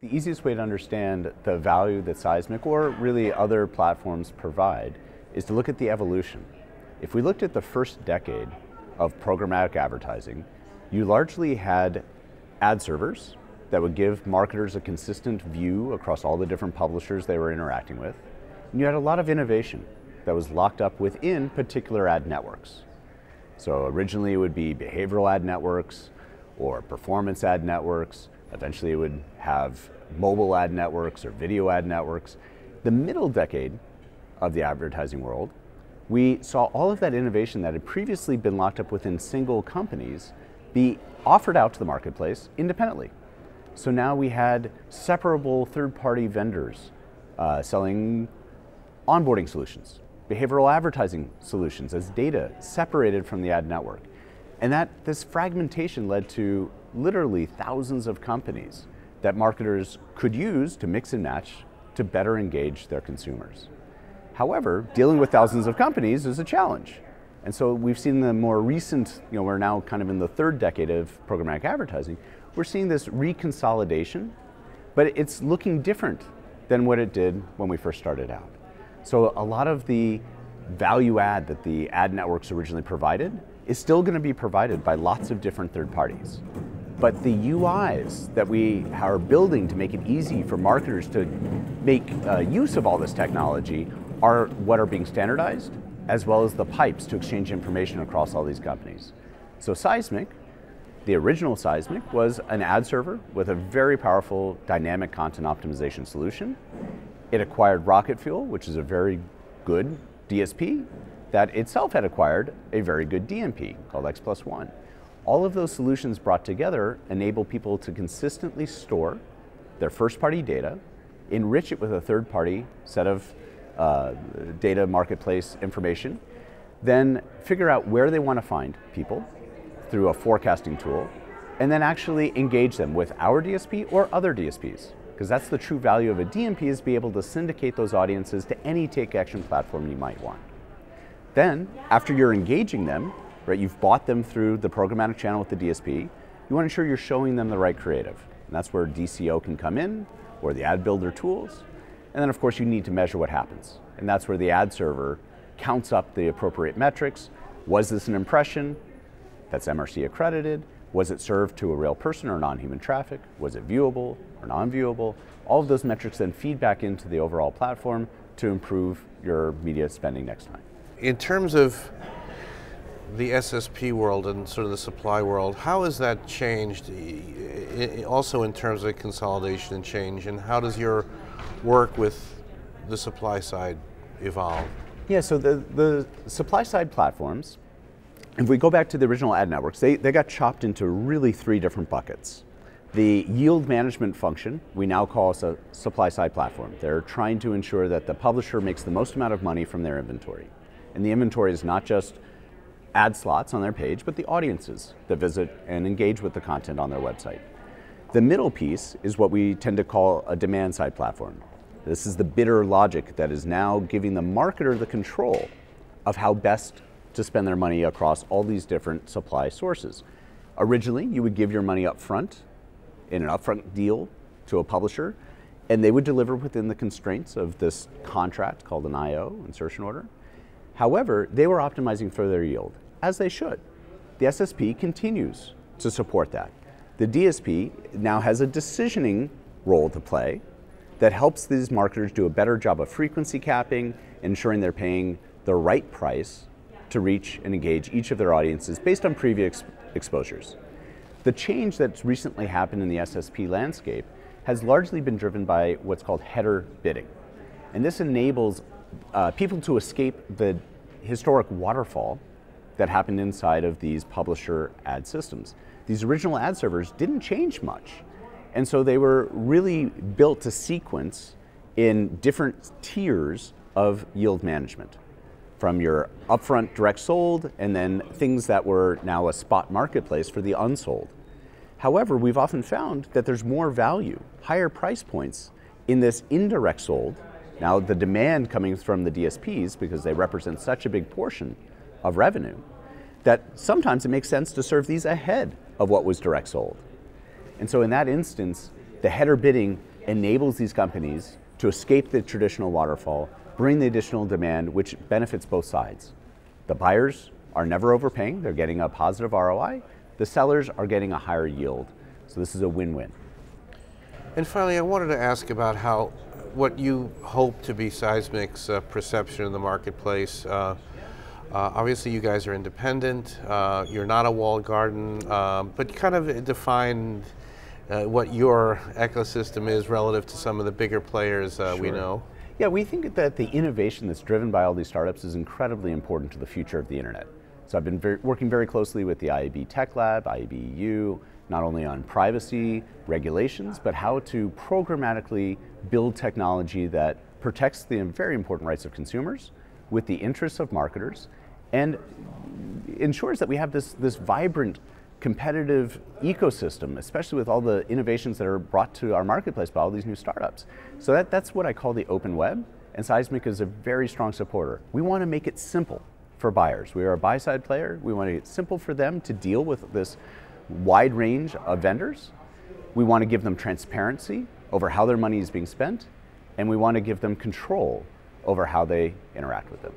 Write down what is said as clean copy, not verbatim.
The easiest way to understand the value that Sizmek or really other platforms provide is to look at the evolution. If we looked at the first decade of programmatic advertising, you largely had ad servers that would give marketers a consistent view across all the different publishers they were interacting with. And you had a lot of innovation that was locked up within particular ad networks. So originally it would be behavioral ad networks or performance ad networks. Eventually it would have mobile ad networks or video ad networks. The middle decade of the advertising world, we saw all of that innovation that had previously been locked up within single companies be offered out to the marketplace independently. So now we had separable third-party vendors selling onboarding solutions, behavioral advertising solutions as data separated from the ad network. And this fragmentation led to literally thousands of companies that marketers could use to mix and match to better engage their consumers. However, dealing with thousands of companies is a challenge. And so we've seen the more recent, we're now kind of in the third decade of programmatic advertising, we're seeing this reconsolidation, but it's looking different than what it did when we first started out. So a lot of the value add that the ad networks originally provided is still going to be provided by lots of different third parties. But the UIs that we are building to make it easy for marketers to make use of all this technology are what are being standardized, as well as the pipes to exchange information across all these companies. So Sizmek, the original Sizmek, was an ad server with a very powerful dynamic content optimization solution. It acquired Rocket Fuel, which is a very good DSP, that itself had acquired a very good DMP called X+1. All of those solutions brought together enable people to consistently store their first-party data, enrich it with a third-party set of data marketplace information, then figure out where they want to find people through a forecasting tool, and then actually engage them with our DSP or other DSPs. Because that's the true value of a DMP, is be able to syndicate those audiences to any take-action platform you might want. Then, after you're engaging them, right, you've bought them through the programmatic channel with the DSP, you want to ensure you're showing them the right creative. And that's where DCO can come in, or the ad builder tools. And then of course you need to measure what happens. And that's where the ad server counts up the appropriate metrics. Was this an impression that's MRC accredited? Was it served to a real person or non-human traffic? Was it viewable or non-viewable? All of those metrics then feed back into the overall platform to improve your media spending next time. In terms of the SSP world and sort of the supply world, how has that changed, also in terms of consolidation and change, and how does your work with the supply side evolve? Yeah, so the supply side platforms, if we go back to the original ad networks, they got chopped into really three different buckets. The yield management function, we now call a supply side platform. They're trying to ensure that the publisher makes the most amount of money from their inventory. And the inventory is not just ad slots on their page, but the audiences that visit and engage with the content on their website. The middle piece is what we tend to call a demand side platform. This is the bidder logic that is now giving the marketer the control of how best to spend their money across all these different supply sources. Originally, you would give your money up front in an upfront deal to a publisher, and they would deliver within the constraints of this contract called an IO, insertion order. However, they were optimizing for their yield, as they should. The SSP continues to support that. The DSP now has a decisioning role to play that helps these marketers do a better job of frequency capping, ensuring they're paying the right price to reach and engage each of their audiences based on previous exposures. The change that's recently happened in the SSP landscape has largely been driven by what's called header bidding. And this enables people to escape the historic waterfall that happened inside of these publisher ad systems. These original ad servers didn't change much. And so they were really built to sequence in different tiers of yield management, from your upfront direct sold and then things that were now a spot marketplace for the unsold. However, we've often found that there's more value, higher price points in this indirect sold. Now the demand coming from the DSPs, because they represent such a big portion of revenue, that sometimes it makes sense to serve these ahead of what was direct sold. And so in that instance, the header bidding enables these companies to escape the traditional waterfall, bring the additional demand, which benefits both sides. The buyers are never overpaying, they're getting a positive ROI. The sellers are getting a higher yield. So this is a win-win. And finally, I wanted to ask about what you hope to be Sizmek's perception in the marketplace. Obviously, you guys are independent. You're not a walled garden, but kind of define what your ecosystem is relative to some of the bigger players we know. Yeah, we think that the innovation that's driven by all these startups is incredibly important to the future of the internet. So I've been working very closely with the IAB Tech Lab, IAB EU, not only on privacy regulations, but how to programmatically build technology that protects the very important rights of consumers with the interests of marketers and ensures that we have this vibrant, competitive ecosystem, especially with all the innovations that are brought to our marketplace by all these new startups. So that's what I call the open web, and Sizmek is a very strong supporter. We want to make it simple for buyers. We are a buy-side player. We want to make it simple for them to deal with this wide range of vendors. We want to give them transparency over how their money is being spent, and we want to give them control over how they interact with them.